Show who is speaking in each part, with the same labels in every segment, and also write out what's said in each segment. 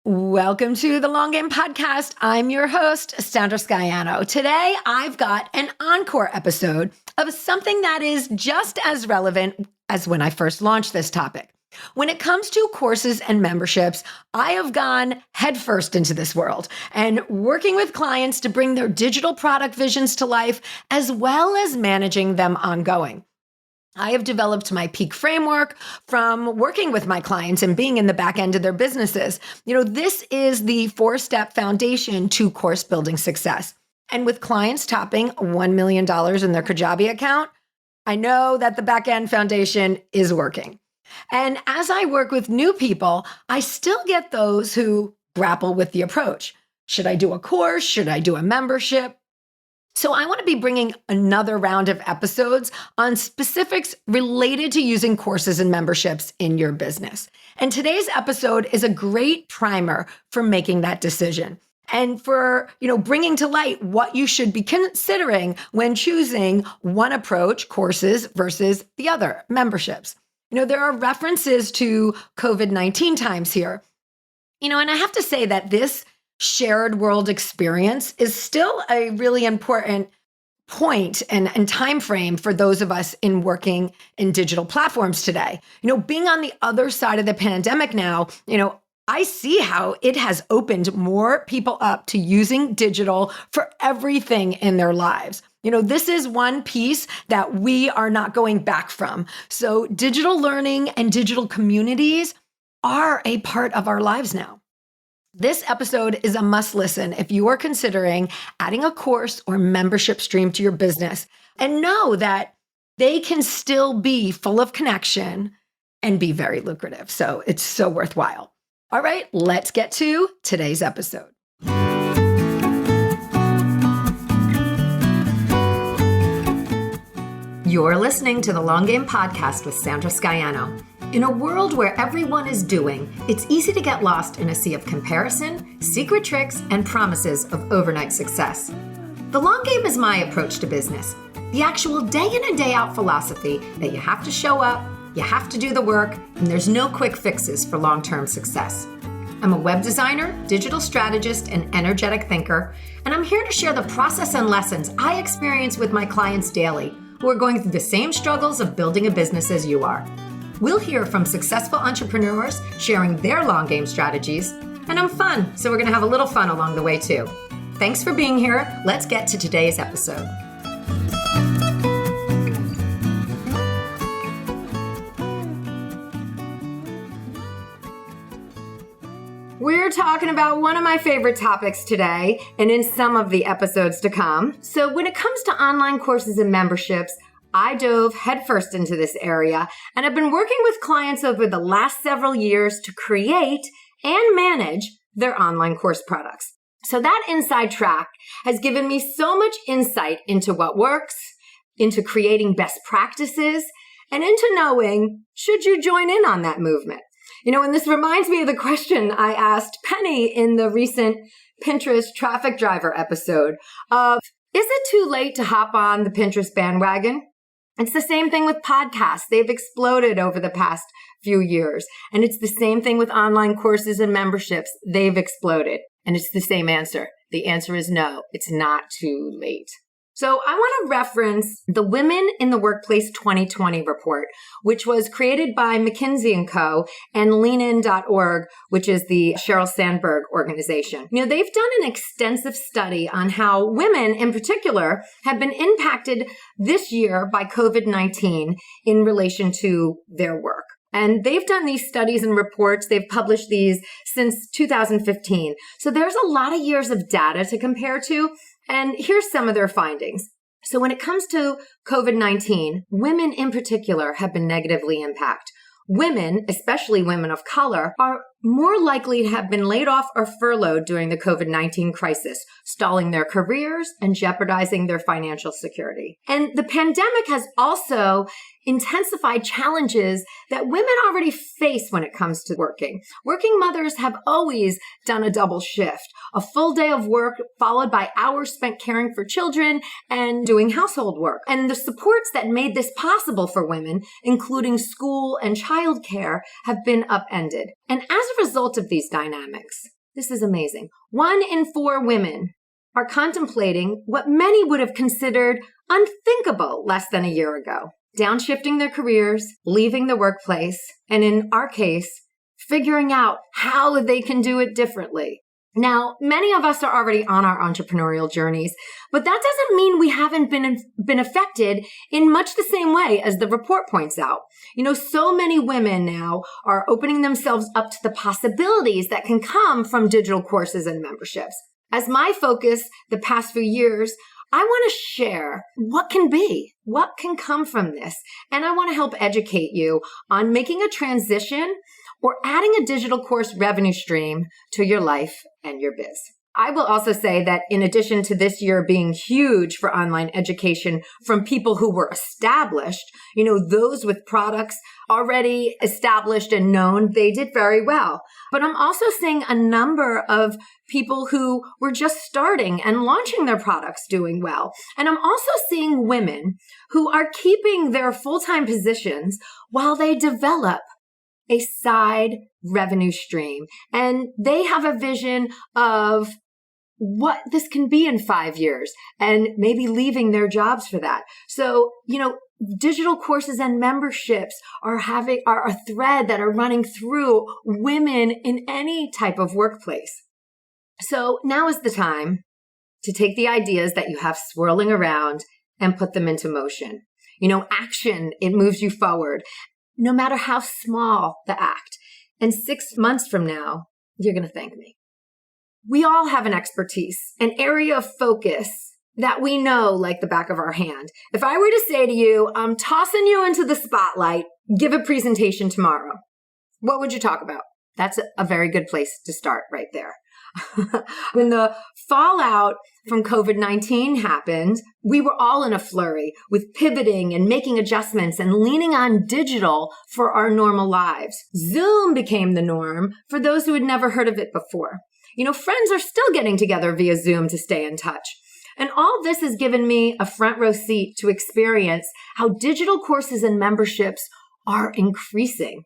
Speaker 1: Welcome to the Long Game Podcast. I'm your host, Sandra Scaiano. Today, I've got an encore episode of something that is just as relevant as when I first launched this topic. When it comes to courses and memberships, I have gone headfirst into this world and working with clients to bring their digital product visions to life, as well as managing them ongoing. I have developed my peak framework from working with my clients and being in the back end of their businesses. This is the 4-step foundation to course building success. And with clients topping $1 million in their Kajabi account, I know that the back end foundation is working. And as I work with new people, I still get those who grapple with the approach. Should I do a course? Should I do a membership? So I want to be bringing another round of episodes on specifics related to using courses and memberships in your business. And today's episode is a great primer for making that decision and for, bringing to light what you should be considering when choosing one approach, courses, versus the other, memberships. There are references to COVID-19 times here. And I have to say that this shared world experience is still a really important point and time frame for those of us in working in digital platforms today. Being on the other side of the pandemic now, I see how it has opened more people up to using digital for everything in their lives. This is one piece that we are not going back from. So digital learning and digital communities are a part of our lives now. This episode is a must listen if you are considering adding a course or membership stream to your business, and know that they can still be full of connection and be very lucrative. So it's so worthwhile. All right, let's get to today's episode. You're listening to the Long Game Podcast with Sandra Scaiano. In a world where everyone is doing, it's easy to get lost in a sea of comparison, secret tricks, and promises of overnight success. The long game is my approach to business, the actual day in and day out philosophy that you have to show up, you have to do the work, and there's no quick fixes for long-term success. I'm a web designer, digital strategist, and energetic thinker, and I'm here to share the process and lessons I experience with my clients daily who are going through the same struggles of building a business as you are. We'll hear from successful entrepreneurs sharing their long game strategies, and I'm fun, so we're going to have a little fun along the way too. Thanks for being here. Let's get to today's episode. We're talking about one of my favorite topics today and in some of the episodes to come. So when it comes to online courses and memberships, I dove headfirst into this area and have been working with clients over the last several years to create and manage their online course products. So that inside track has given me so much insight into what works, into creating best practices, and into knowing, should you join in on that movement? And this reminds me of the question I asked Penny in the recent Pinterest traffic driver episode of, is it too late to hop on the Pinterest bandwagon? It's the same thing with podcasts. They've exploded over the past few years. And it's the same thing with online courses and memberships. They've exploded. And it's the same answer. The answer is no, it's not too late. So I want to reference the Women in the Workplace 2020 report, which was created by McKinsey & Co. and leanin.org, which is the Sheryl Sandberg organization. They've done an extensive study on how women in particular have been impacted this year by COVID-19 in relation to their work. And they've done these studies and reports. They've published these since 2015. So there's a lot of years of data to compare to. And here's some of their findings. So when it comes to COVID-19, women in particular have been negatively impacted. Women, especially women of color, are more likely to have been laid off or furloughed during the COVID-19 crisis, stalling their careers and jeopardizing their financial security. And the pandemic has also intensified challenges that women already face when it comes to working. Working mothers have always done a double shift, a full day of work followed by hours spent caring for children and doing household work. And the supports that made this possible for women, including school and childcare, have been upended. And as a result of these dynamics, This is amazing. 1 in 4 women are contemplating what many would have considered unthinkable less than a year ago. Downshifting their careers, leaving the workplace, and in our case, figuring out how they can do it differently. Now, many of us are already on our entrepreneurial journeys, but that doesn't mean we haven't been affected in much the same way as the report points out. So many women now are opening themselves up to the possibilities that can come from digital courses and memberships. As my focus the past few years, I want to share what can be, what can come from this. And I want to help educate you on making a transition or adding a digital course revenue stream to your life and your biz. I will also say that in addition to this year being huge for online education from people who were established, those with products already established and known, they did very well. But I'm also seeing a number of people who were just starting and launching their products doing well. And I'm also seeing women who are keeping their full-time positions while they develop a side revenue stream. And they have a vision of what this can be in 5 years and maybe leaving their jobs for that. So, digital courses and memberships are a thread that are running through women in any type of workplace. So now is the time to take the ideas that you have swirling around and put them into motion. Action, it moves you forward, no matter how small the act. And 6 months from now, you're going to thank me. We all have an expertise, an area of focus that we know like the back of our hand. If I were to say to you, I'm tossing you into the spotlight, give a presentation tomorrow, what would you talk about? That's a very good place to start right there. When the fallout from COVID-19 happened, we were all in a flurry with pivoting and making adjustments and leaning on digital for our normal lives. Zoom became the norm for those who had never heard of it before. Friends are still getting together via Zoom to stay in touch. And all this has given me a front row seat to experience how digital courses and memberships are increasing.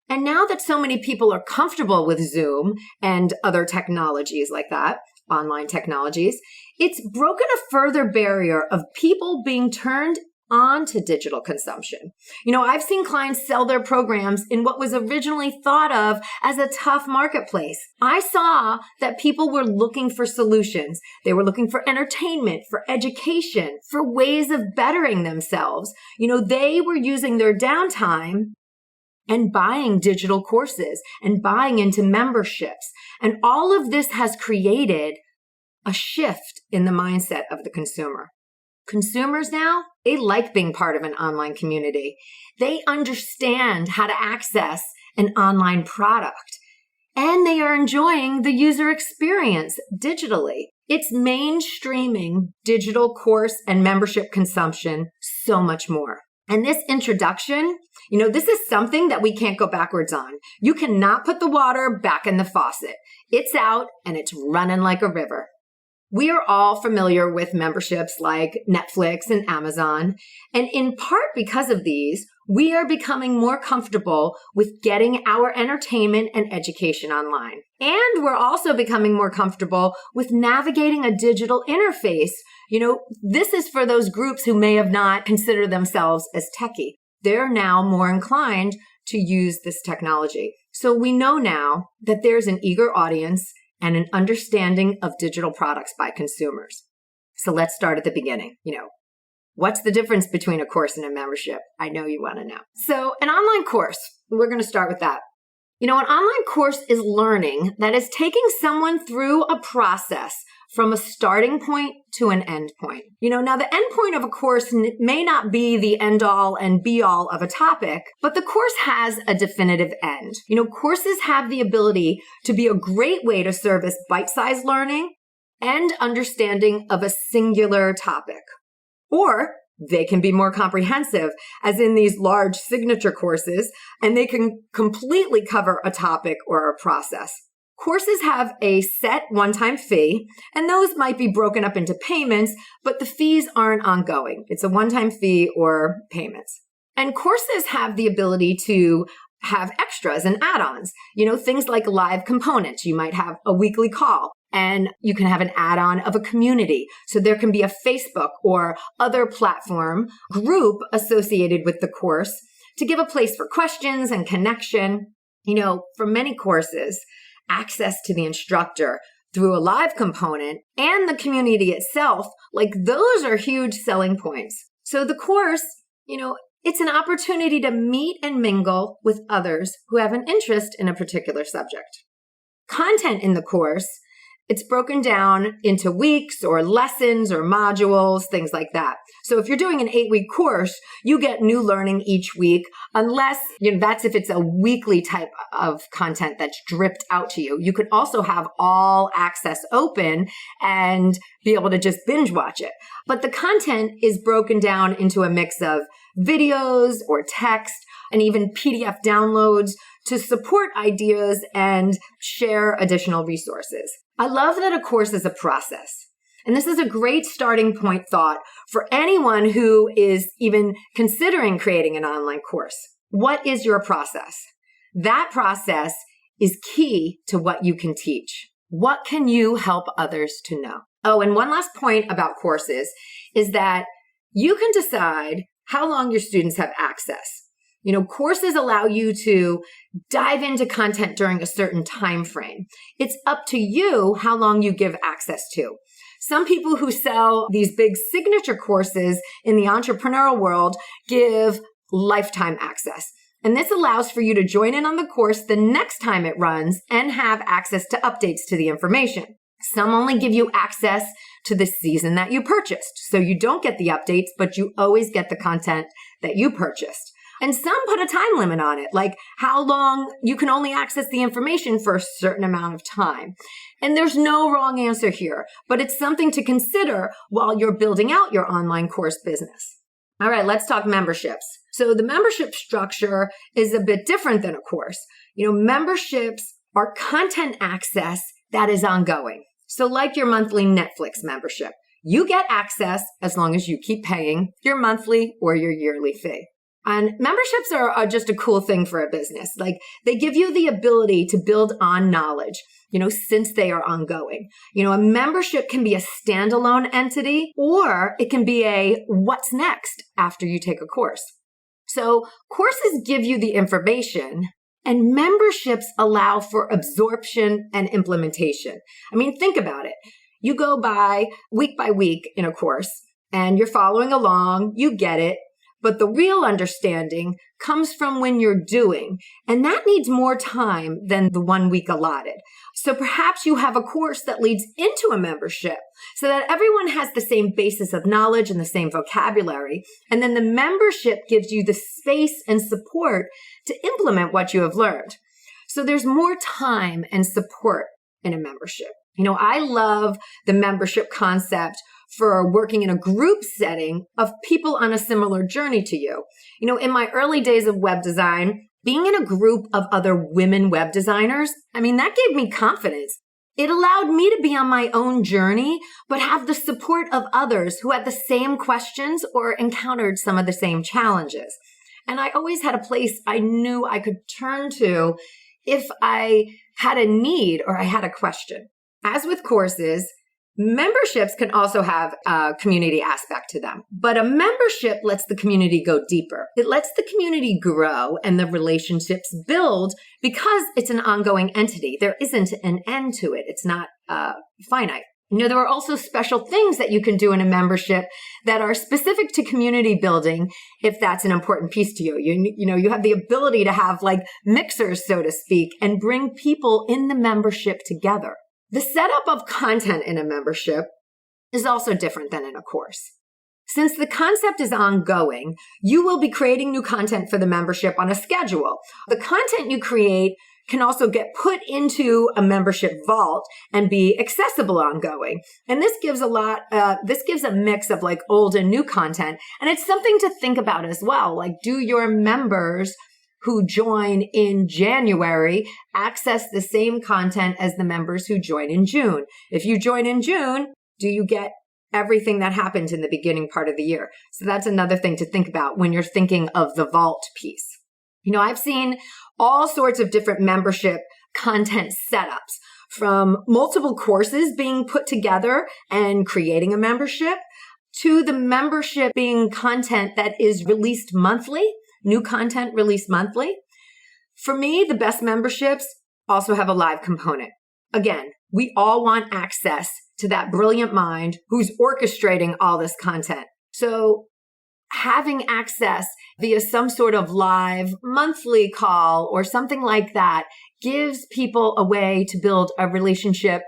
Speaker 1: And now that so many people are comfortable with Zoom and other technologies like that, online technologies, it's broken a further barrier of people being turned on to digital consumption. I've seen clients sell their programs in what was originally thought of as a tough marketplace. I saw that people were looking for solutions. They were looking for entertainment, for education, for ways of bettering themselves. They were using their downtime and buying digital courses and buying into memberships. And all of this has created a shift in the mindset of the consumer. Consumers now, they like being part of an online community. They understand how to access an online product, and they are enjoying the user experience digitally. It's mainstreaming digital course and membership consumption so much more. And this introduction, this is something that we can't go backwards on. You cannot put the water back in the faucet. It's out and it's running like a river. We are all familiar with memberships like Netflix and Amazon. And in part because of these, we are becoming more comfortable with getting our entertainment and education online. And we're also becoming more comfortable with navigating a digital interface. This is for those groups who may have not considered themselves as techie. They're now more inclined to use this technology. So we know now that there's an eager audience and an understanding of digital products by consumers. So let's start at the beginning. What's the difference between a course and a membership? I know you want to know. So an online course, we're going to start with that. An online course is learning that is taking someone through a process from a starting point to an end point. Now the end point of a course may not be the end all and be all of a topic, but the course has a definitive end. Courses have the ability to be a great way to service bite-sized learning and understanding of a singular topic. Or they can be more comprehensive, as in these large signature courses, and they can completely cover a topic or a process. Courses have a set one-time fee, and those might be broken up into payments, but the fees aren't ongoing. It's a one-time fee or payments. And courses have the ability to have extras and add-ons, things like live components. You might have a weekly call and you can have an add-on of a community. So there can be a Facebook or other platform group associated with the course to give a place for questions and connection. For many courses, access to the instructor through a live component and the community itself, those are huge selling points. So the course, it's an opportunity to meet and mingle with others who have an interest in a particular subject. Content in the course, it's broken down into weeks or lessons or modules, things like that. So if you're doing an 8-week course, you get new learning each week, unless, that's if it's a weekly type of content that's dripped out to you. You could also have all access open and be able to just binge watch it. But the content is broken down into a mix of videos or text and even PDF downloads to support ideas and share additional resources. I love that a course is a process. And this is a great starting point thought for anyone who is even considering creating an online course. What is your process? That process is key to what you can teach. What can you help others to know? Oh, and one last point about courses is that you can decide how long your students have access. Courses allow you to dive into content during a certain time frame. It's up to you how long you give access to. Some people who sell these big signature courses in the entrepreneurial world give lifetime access. And this allows for you to join in on the course the next time it runs and have access to updates to the information. Some only give you access to the season that you purchased. So you don't get the updates, but you always get the content that you purchased. And some put a time limit on it, like how long you can only access the information for a certain amount of time. And there's no wrong answer here, but it's something to consider while you're building out your online course business. All right, let's talk memberships. So the membership structure is a bit different than a course. Memberships are content access that is ongoing. So like your monthly Netflix membership, you get access as long as you keep paying your monthly or your yearly fee. And memberships are just a cool thing for a business. They give you the ability to build on knowledge, since they are ongoing. A membership can be a standalone entity, or it can be a what's next after you take a course. So courses give you the information, and memberships allow for absorption and implementation. Think about it. You go by week in a course, and you're following along, you get it. But the real understanding comes from when you're doing, and that needs more time than the 1 week allotted. So perhaps you have a course that leads into a membership so that everyone has the same basis of knowledge and the same vocabulary. And then the membership gives you the space and support to implement what you have learned. So there's more time and support in a membership. I love the membership concept for working in a group setting of people on a similar journey to you. In my early days of web design, being in a group of other women web designers, that gave me confidence. It allowed me to be on my own journey, but have the support of others who had the same questions or encountered some of the same challenges. And I always had a place I knew I could turn to if I had a need or I had a question. As with courses, memberships can also have a community aspect to them, but a membership lets the community go deeper. It lets the community grow and the relationships build because it's an ongoing entity. There isn't an end to it. It's not finite. There are also special things that you can do in a membership that are specific to community building if that's an important piece to you. You have the ability to have mixers, so to speak, and bring people in the membership together. The setup of content in a membership is also different than in a course. Since the concept is ongoing, you will be creating new content for the membership on a schedule. The content you create can also get put into a membership vault and be accessible ongoing. And this gives a mix of old and new content. And it's something to think about as well. Do your members who join in January access the same content as the members who join in June? If you join in June, do you get everything that happened in the beginning part of the year? So that's another thing to think about when you're thinking of the vault piece. I've seen all sorts of different membership content setups, from multiple courses being put together and creating a membership to the membership being content that is released monthly, new content released monthly. For me, the best memberships also have a live component. Again, we all want access to that brilliant mind who's orchestrating all this content. So having access via some sort of live monthly call or something like that gives people a way to build a relationship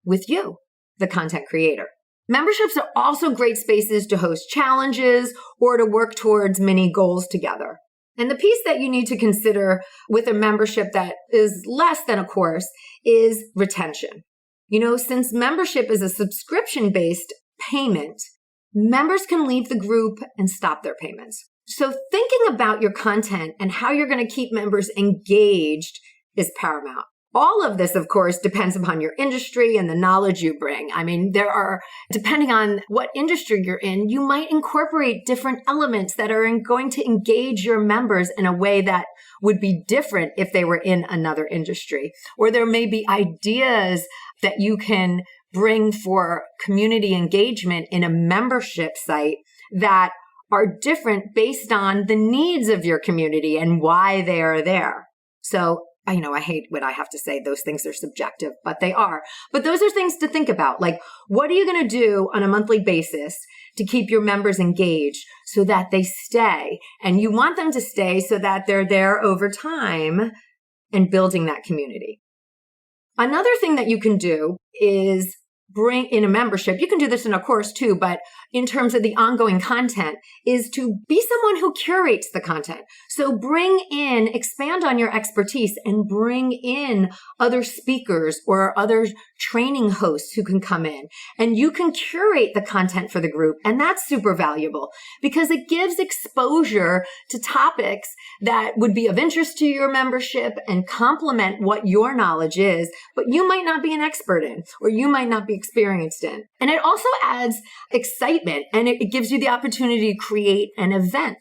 Speaker 1: with you, the content creator. Memberships are also great spaces to host challenges or to work towards mini goals together. And the piece that you need to consider with a membership that is less than a course is retention. Since membership is a subscription-based payment, members can leave the group and stop their payments. So thinking about your content and how you're going to keep members engaged is paramount. All of this, of course, depends upon your industry and the knowledge you bring. Depending on what industry you're in, you might incorporate different elements that are going to engage your members in a way that would be different if they were in another industry. Or there may be ideas that you can bring for community engagement in a membership site that are different based on the needs of your community and why they are there. So I hate what I have to say. Those things are subjective, but they are. But those are things to think about. Like, what are you going to do on a monthly basis to keep your members engaged so that they stay? And you want them to stay so that they're there over time and building that community. Another thing that you can do is bring in a membership. You can do this in a course too, but in terms of the ongoing content is to be someone who curates the content. So expand on your expertise and bring in other speakers or other training hosts who can come in, and you can curate the content for the group. And that's super valuable because it gives exposure to topics that would be of interest to your membership and complement what your knowledge is, but you might not be an expert in, or you might not be experienced in. And it also adds excitement, and it gives you the opportunity to create an event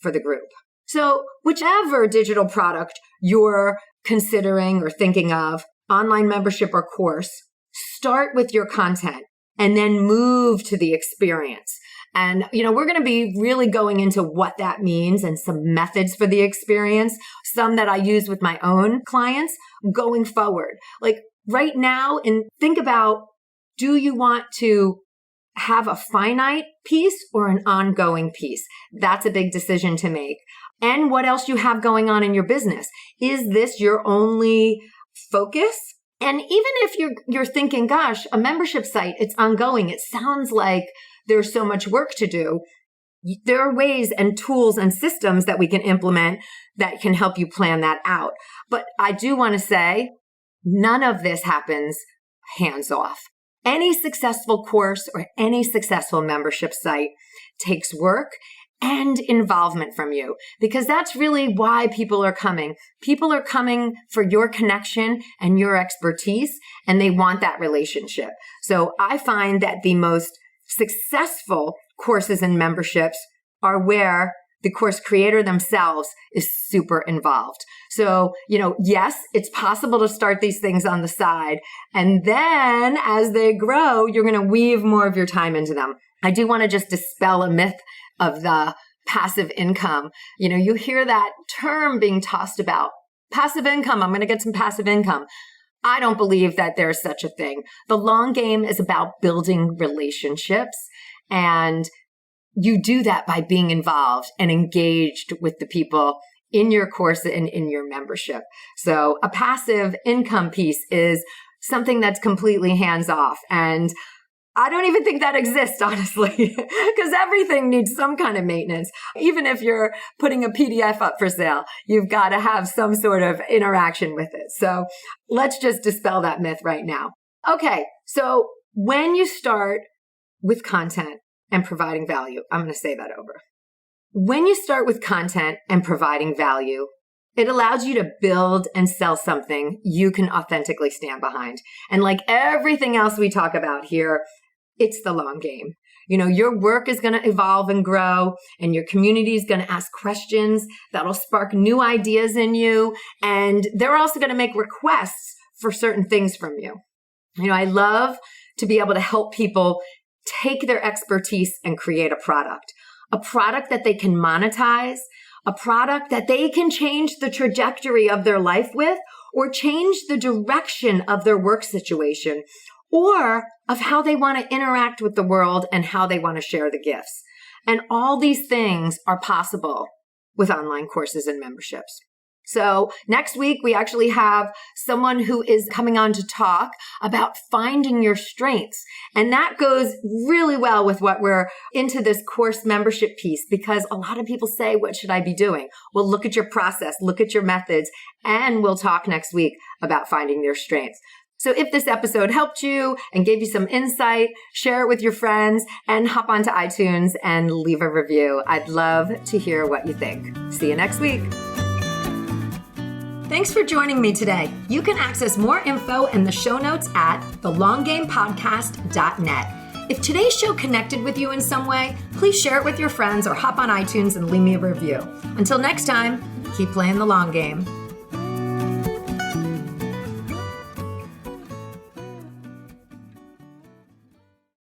Speaker 1: for the group. So whichever digital product you're considering or thinking of, online membership or course, start with your content and then move to the experience. And, we're going to be really going into what that means and some methods for the experience, some that I use with my own clients going forward. Like right now, and think about, do you want to have a finite piece or an ongoing piece? That's a big decision to make. And what else you have going on in your business. Is this your only focus? And even if you're thinking, gosh, a membership site, it's ongoing. It sounds like there's so much work to do. There are ways and tools and systems that we can implement that can help you plan that out. But I do want to say, none of this happens hands off. Any successful course or any successful membership site takes work and involvement from you, because that's really why people are coming. People are coming for your connection and your expertise, and they want that relationship. So I find that the most successful courses and memberships are where the course creator themselves is super involved. So, yes, it's possible to start these things on the side. And then as they grow, you're going to weave more of your time into them. I do want to just dispel a myth of the passive income. You hear that term being tossed about. Passive income. I'm going to get some passive income. I don't believe that there's such a thing. The long game is about building relationships, and you do that by being involved and engaged with the people in your course and in your membership. So a passive income piece is something that's completely hands off. And I don't even think that exists, honestly, because everything needs some kind of maintenance. Even if you're putting a PDF up for sale, you've got to have some sort of interaction with it. So let's just dispel that myth right now. Okay, so when you start with content and providing value, I'm going to say that over. When you start with content and providing value, it allows you to build and sell something you can authentically stand behind. And like everything else we talk about here, it's the long game. Your work is going to evolve and grow, and your community is going to ask questions that'll spark new ideas in you. And they're also going to make requests for certain things from you. I love to be able to help people take their expertise and create a product that they can monetize, a product that they can change the trajectory of their life with, or change the direction of their work situation, or of how they want to interact with the world and how they want to share the gifts. And all these things are possible with online courses and memberships. So next week, we actually have someone who is coming on to talk about finding your strengths. And that goes really well with what we're into this course membership piece, because a lot of people say, what should I be doing? Well, look at your process, look at your methods, and we'll talk next week about finding your strengths. So if this episode helped you and gave you some insight, share it with your friends and hop onto iTunes and leave a review. I'd love to hear what you think. See you next week. Thanks for joining me today. You can access more info in the show notes at thelonggamepodcast.net. If today's show connected with you in some way, please share it with your friends or hop on iTunes and leave me a review. Until next time, keep playing the long game.